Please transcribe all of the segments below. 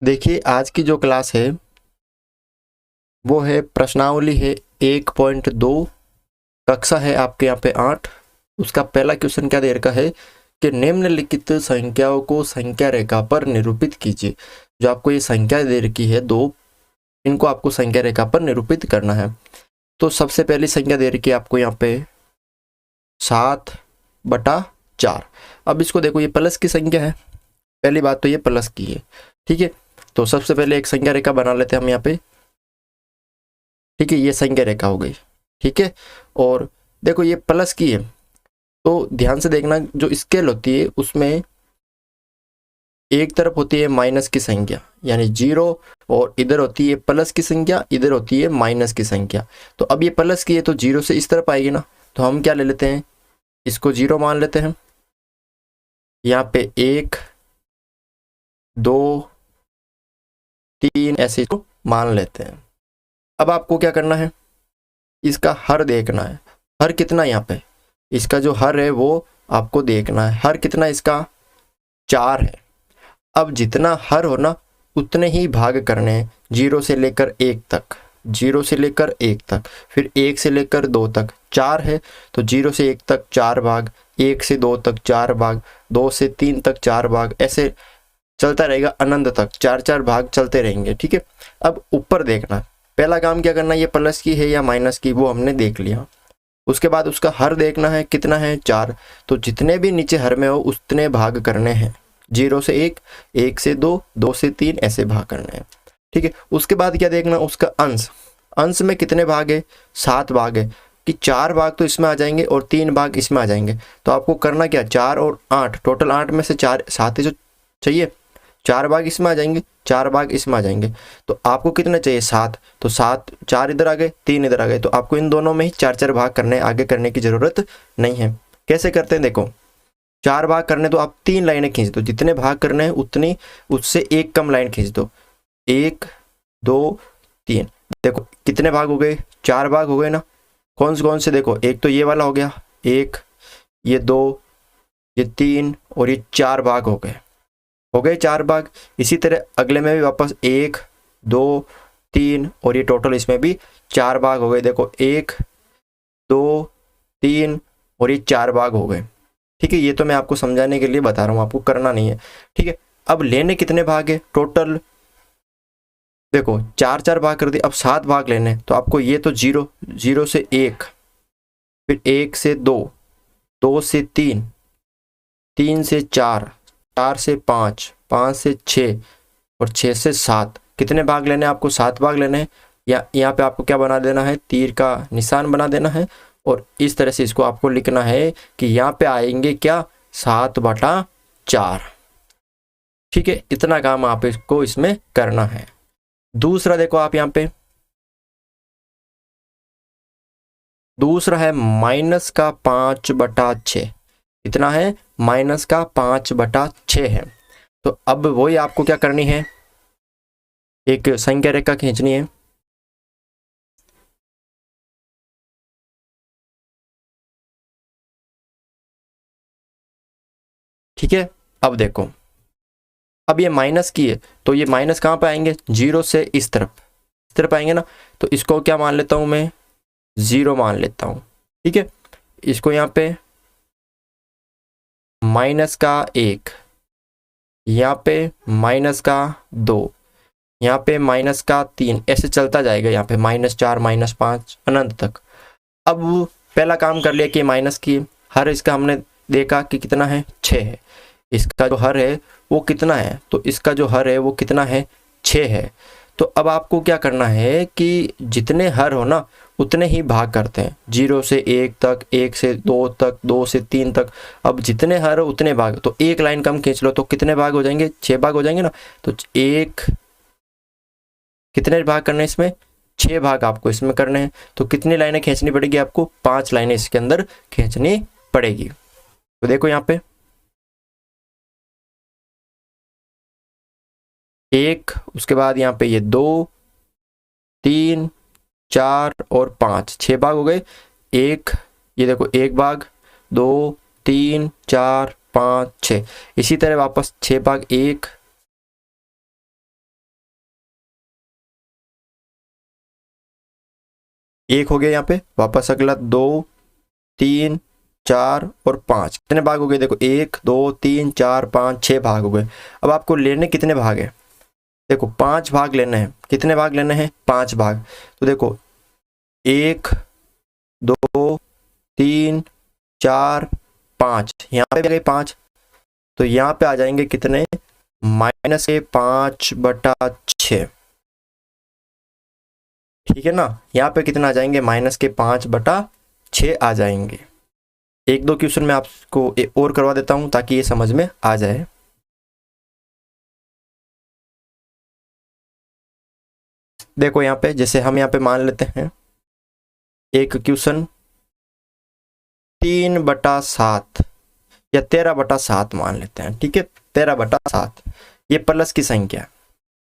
देखिए आज की जो क्लास है वो है प्रश्नावली है 1.2। कक्षा है आपके यहाँ पे 8। उसका पहला क्वेश्चन क्या दे रखा है कि निम्नलिखित संख्याओं को संख्या रेखा पर निरूपित कीजिए। जो आपको ये संख्या दे रखी है दो, इनको आपको संख्या रेखा पर निरूपित करना है। तो सबसे पहली संख्या दे रखी है आपको यहाँ पे 7/4। अब इसको देखो, ये प्लस की संख्या है। पहली बात तो ये प्लस की है, ठीक है। तो सबसे पहले एक संख्या रेखा बना लेते हैं हम यहाँ पे, ठीक है। ये संख्या रेखा हो गई, ठीक है। और देखो ये प्लस की है, तो ध्यान से देखना, जो स्केल होती है उसमें एक तरफ होती है माइनस की संख्या यानी 0, और इधर होती है प्लस की संख्या, इधर होती है माइनस की संख्या। तो अब ये प्लस की है तो 0 से इस तरफ आएगी ना, तो हम क्या ले लेते हैं, इसको 0 मान लेते हैं। यहाँ पे 1 2 3 ऐसे इसको मान लेते हैं। अब आपको क्या करना है, इसका हर देखना है। हर कितना, यहाँ पे इसका जो हर है वो आपको देखना है। हर कितना इसका 4 है। अब जितना हर हो ना उतने ही भाग करने हैं, 0 से लेकर 1 तक, 0 से लेकर 1 तक, फिर 1 से लेकर 2 तक 4 है, तो 0 से 1 तक 4 भाग, 1 से 2 तक 4 भाग, 2 से 3 तक 4 भाग, ऐसे चलता रहेगा अनंत तक, 4 भाग चलते रहेंगे, ठीक है। अब ऊपर देखना, पहला काम क्या करना है, ये प्लस की है या माइनस की वो हमने देख लिया। उसके बाद उसका हर देखना है, कितना है 4, तो जितने भी नीचे हर में हो उतने भाग करने हैं। 0 से 1, 1 से 2, 2 से 3 ऐसे भाग करने हैं, ठीक है। उसके बाद क्या देखना, उसका अंश। अंश में कितने भाग है, 7 भाग है, कि 4 भाग तो इसमें आ जाएंगे और 3 भाग इसमें आ जाएंगे। तो आपको करना क्या, 4 और 8, टोटल 8 में से 4 7 ही जो चाहिए, 4 भाग इसमें आ जाएंगे, 4 भाग इसमें आ जाएंगे। तो आपको कितना चाहिए, 7, तो 7, 4 इधर आ गए, 3 इधर आ गए, तो आपको इन दोनों में ही 4 भाग करने, आगे करने की जरूरत नहीं है। कैसे करते हैं देखो, 4 भाग करने तो आप 3 लाइनें खींच दो, जितने भाग करने हैं उतनी, उससे एक कम लाइन खींच दो। 1 2 3, देखो कितने भाग हो गए, 4 भाग हो गए ना। कौन से देखो, एक तो ये वाला हो गया 1, ये 2, ये 3 और ये 4 भाग हो गए 4 भाग। इसी तरह अगले में भी वापस 1 2 3 और ये टोटल इसमें भी 4 भाग हो गए। देखो 1 2 3 और ये 4 भाग हो गए, ठीक है। ये तो मैं आपको समझाने के लिए बता रहा हूँ, आपको करना नहीं है, ठीक है। अब लेने कितने भाग है टोटल, देखो 4 भाग कर दिए, अब 7 भाग लेने, तो आपको ये तो 0, 0 से 1, फिर 1 से 2, 2 से 3, 3 से 4, 4 से 5, 5 से 6 और 6 से 7, कितने भाग लेने हैं आपको, 7 भाग लेने हैं। या यहाँ पे आपको क्या बना देना है, तीर का निशान बना देना है, और इस तरह से इसको आपको लिखना है कि यहाँ पे आएंगे क्या, 7/4, ठीक है। इतना काम आप इसको इसमें करना है। दूसरा देखो आप यहाँ पे, दूसरा है -5/6। कितना है, -5/6 है। तो अब वही आपको क्या करनी है, एक संख्या रेखा खींचनी है, ठीक है। अब देखो, अब ये माइनस की है, तो ये माइनस कहाँ पे आएंगे, 0 से इस तरफ आएंगे ना। तो इसको क्या मान लेता हूं मैं, 0 मान लेता हूं, ठीक है। इसको यहाँ पे -1, यहाँ पे -2, यहाँ पे -3, ऐसे चलता जाएगा। यहाँ पे -4 -5 अनंत तक। अब पहला काम कर लिया कि माइनस की हर, इसका हमने देखा कि कितना है, 6 है। इसका जो हर है वो कितना है, तो इसका जो हर है वो कितना है, 6 है। तो अब आपको क्या करना है कि जितने हर हो ना उतने ही भाग करते हैं, 0 से 1 तक, 1 से 2 तक, 2 से 3 तक। अब जितने हर हो उतने भाग, तो एक लाइन कम खींच लो, तो कितने भाग हो जाएंगे, 6 भाग हो जाएंगे ना। तो एक, कितने भाग करने हैं इसमें, 6 भाग आपको इसमें करने हैं। तो कितनी लाइनें खींचनी पड़ेगी आपको, 5 लाइनें इसके अंदर खींचनी पड़ेगी। तो देखो यहाँ पे 1, उसके बाद यहाँ पे ये 2 3 4 और 5, 6 भाग हो गए। एक, ये देखो 1 भाग, 2 3 4 5 6, इसी तरह वापस 6 भाग, 1 1 हो गया यहाँ पे, वापस अगला 2 3 4 और 5, कितने भाग हो गए देखो, 1 2 3 4 5 6 भाग हो गए। अब आपको लेने कितने भाग है, देखो 5 भाग लेने हैं। कितने भाग लेने हैं, 5 भाग। तो देखो 1 2 3 4 5, यहाँ पे आ गए 5, तो यहाँ पे आ जाएंगे कितने, -5/6। ठीक है ना, यहाँ पे कितना आ जाएंगे, -5/6 आ जाएंगे। एक दो क्वेश्चन मैं आपको और करवा देता हूं ताकि ये समझ में आ जाए। देखो यहाँ पे, जैसे हम यहाँ पे मान लेते हैं एक क्वेश्चन 3/7 या 13/7 मान लेते हैं। ठीक है, 13/7 ये प्लस की संख्या है,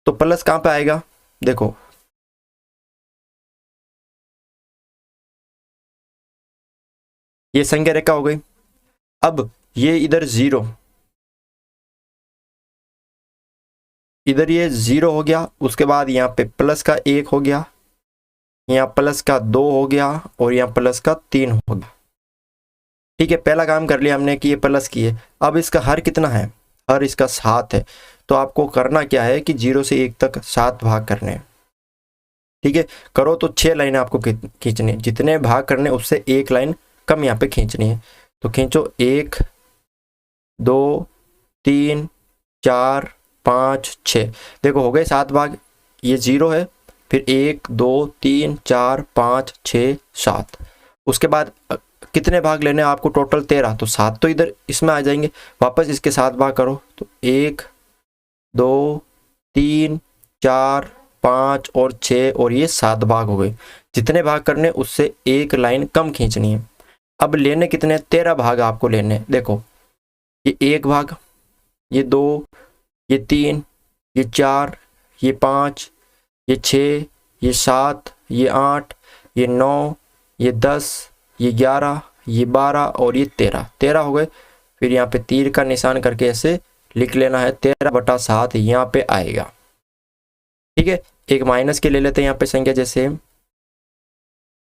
तो प्लस कहाँ पे आएगा, देखो ये संख्या रेखा हो गई। अब ये इधर 0, इधर ये 0 हो गया, उसके बाद यहाँ पे प्लस का 1 हो गया, यहाँ प्लस का 2 हो गया और यहाँ प्लस का 3 हो गया। ठीक है, पहला काम कर लिया हमने कि ये प्लस किए। अब इसका हर कितना है, हर इसका 7 है। तो आपको करना क्या है कि 0 से 1 तक 7 भाग करने हैं। ठीक है, करो तो 6 लाइन आपको खींचनी है, जितने भाग करने उससे 1 लाइन कम यहाँ पे खींचनी है। तो खींचो 1 2 3 4 5 6, देखो हो गए 7 भाग। ये 0 है, फिर 1 2 3 4 5 6 7, उसके बाद कितने भाग लेने हैं आपको, टोटल 13, तो 7 तो इधर इसमें आ जाएंगे। वापस इसके 7 भाग करो, तो 1 2 3 4 5 और 6 और ये 7 भाग हो गए। जितने भाग करने उससे 1 लाइन कम खींचनी है। अब लेने कितने, 13 भाग आपको लेने। देखो ये 1 भाग, ये 2, ये 3, ये 4, ये 5, ये 6, ये 7, ये 8, ये 9, ये 10, ये 11, ये 12 और ये 13 हो गए। फिर यहाँ पे तीर का निशान करके ऐसे लिख लेना है, 13/7 यहाँ पे आएगा। ठीक है, एक माइनस के ले लेते हैं यहाँ पे संख्या, जैसे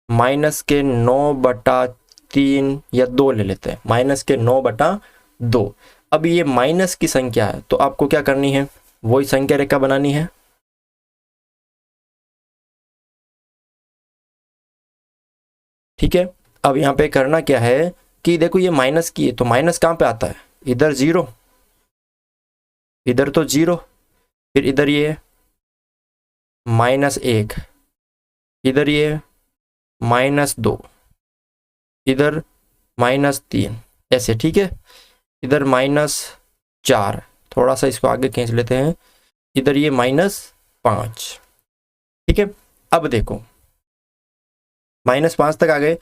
-9/3 या 2 ले लेते हैं, -9/2। अब ये माइनस की संख्या है तो आपको क्या करनी है, वही संख्या रेखा बनानी है। ठीक है, अब यहाँ पे करना क्या है कि देखो ये माइनस की है, तो माइनस कहाँ पे आता है, इधर 0, इधर तो 0, फिर इधर ये -1, इधर ये -2, इधर -3, ऐसे। ठीक है, इधर -4, थोड़ा सा इसको आगे खींच लेते हैं, इधर ये -5। ठीक है, अब देखो -5 तक आ गए।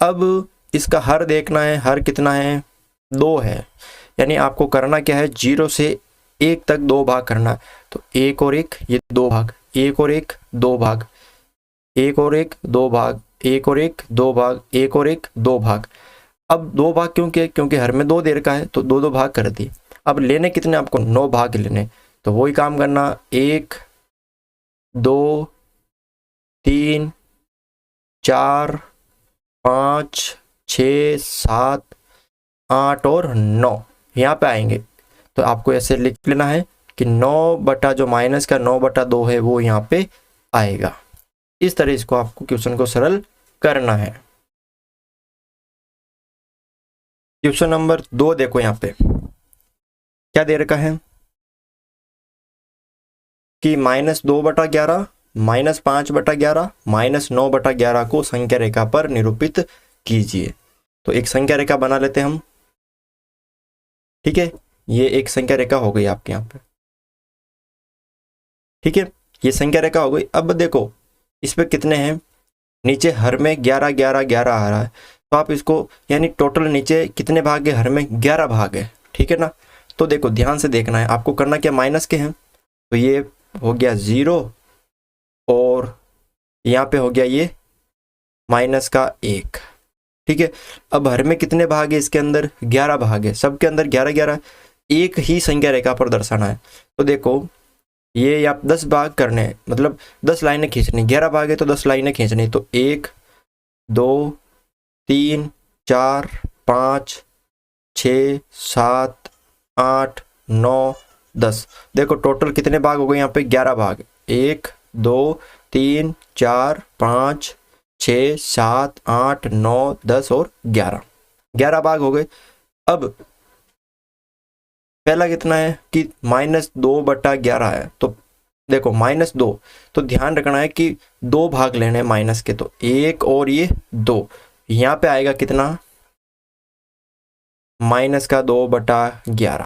अब इसका हर देखना है, हर कितना है, 2 है। यानी आपको करना क्या है, 0 से 1 तक 2 भाग करना है। तो 1 और 1 ये 2 भाग, 1 और 1 2 भाग, 1 और 1 2 भाग, 1 और 1 2 भाग, 1 और 1 2 भाग। अब 2 भाग क्यों किए, क्योंकि हर में 2 देर का है, तो 2 भाग कर दिए। अब लेने कितने आपको, 9 भाग लेने। तो वही काम करना, 1 2 3 4 5 6 7 8 और 9 यहाँ पे आएंगे। तो आपको ऐसे लिख लेना है कि 9 बटा जो माइनस का 9/2 है वो यहाँ पे आएगा। इस तरह इसको आपको क्वेश्चन को सरल करना है। क्वेश्चन नंबर 2 देखो, यहाँ पे क्या दे रखा है कि -2/11 -5/11 -9/11 को संख्या रेखा पर निरूपित कीजिए। तो एक संख्या रेखा बना लेते हैं हम। ठीक है, ये एक संख्या रेखा हो गई आपके यहाँ पे। ठीक है, ये संख्या रेखा हो गई। अब देखो इस पे कितने हैं, नीचे हर में 11 11 11 आ रहा है, तो आप इसको यानी टोटल नीचे कितने भाग है, हर में 11 भाग है। ठीक है ना, तो देखो ध्यान से देखना है, आपको करना क्या, माइनस के हैं, तो ये हो गया 0 और यहाँ पे हो गया ये -1। ठीक है, अब हर में कितने भाग है, इसके अंदर 11 भाग है, सबके अंदर 11 11, एक ही संख्या रेखा पर दर्शाना है। तो देखो ये आप 10 भाग करने हैं, मतलब 10 लाइनें खींचनी, 11 भाग है तो 10 लाइनें खींचनी। तो 1 2 3 4 5 6 7 8 9 10। देखो टोटल कितने भाग हो गए यहाँ पे? 11 भाग। 1 2 3 4 5 6 7 8 9 10 और 11 भाग हो गए। अब पहला कितना है कि -2/11 है, तो देखो -2, तो ध्यान रखना है कि 2 भाग लेने हैं माइनस के, तो 1 और ये 2, यहाँ पे आएगा कितना? -2/11।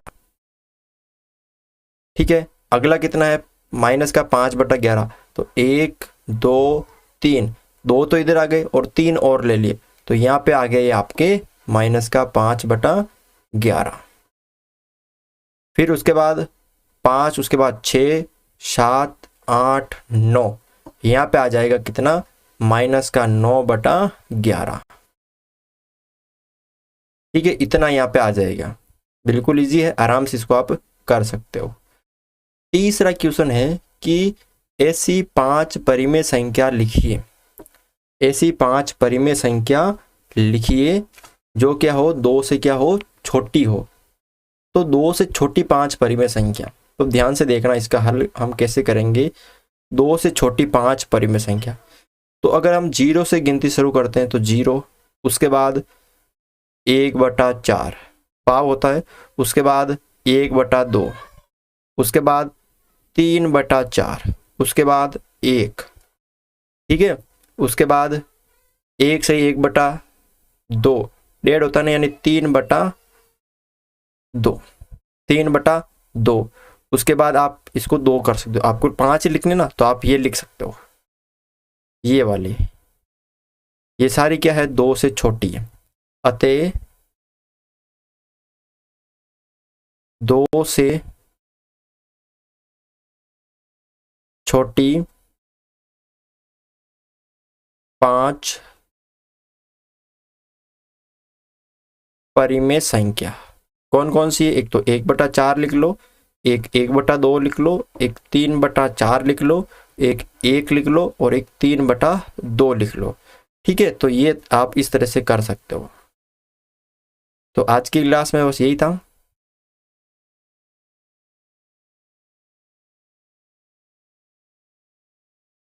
ठीक है, अगला कितना है? -5/11, तो 1 2 3, 2 तो इधर आ गए और 3 और ले लिए, तो यहाँ पे आ गए ये आपके -5/11। फिर उसके बाद 5, उसके बाद 6 7 8 9, यहाँ पे आ जाएगा कितना? -9/11। ठीक है, इतना यहाँ पे आ जाएगा। बिल्कुल इजी है, आराम से इसको आप कर सकते हो। तीसरा क्वेश्चन है कि ऐसी 5 परिमेय संख्या लिखिए। ऐसी 5 परिमेय संख्या लिखिए जो क्या हो? 2 से क्या हो? छोटी हो। तो 2 से छोटी 5 परिमेय संख्या, तो ध्यान से देखना इसका हल हम कैसे करेंगे। 2 से छोटी 5 परिमेय संख्या, तो अगर हम 0 से गिनती शुरू करते हैं तो 0, उसके बाद 1/4 पाव होता है, उसके बाद 1/2, उसके बाद 3/4, उसके बाद 1। ठीक है, उसके बाद 1 से 1/2 डेढ़ होता नहीं, यानी 3/2। उसके बाद आप इसको 2 कर सकते हो। आपको 5 लिखने ना, तो आप ये लिख सकते हो, ये वाली, ये सारी क्या है? 2 से छोटी है। अतः 2 से छोटी 5 परिमेय संख्या कौन कौन सी है? एक तो 1/4 लिख लो, एक 1/2 लिख लो, एक 3/4 लिख लो, एक 1 लिख लो और एक 3/2 लिख लो। ठीक है, तो ये आप इस तरह से कर सकते हो। तो आज की क्लास में बस यही था।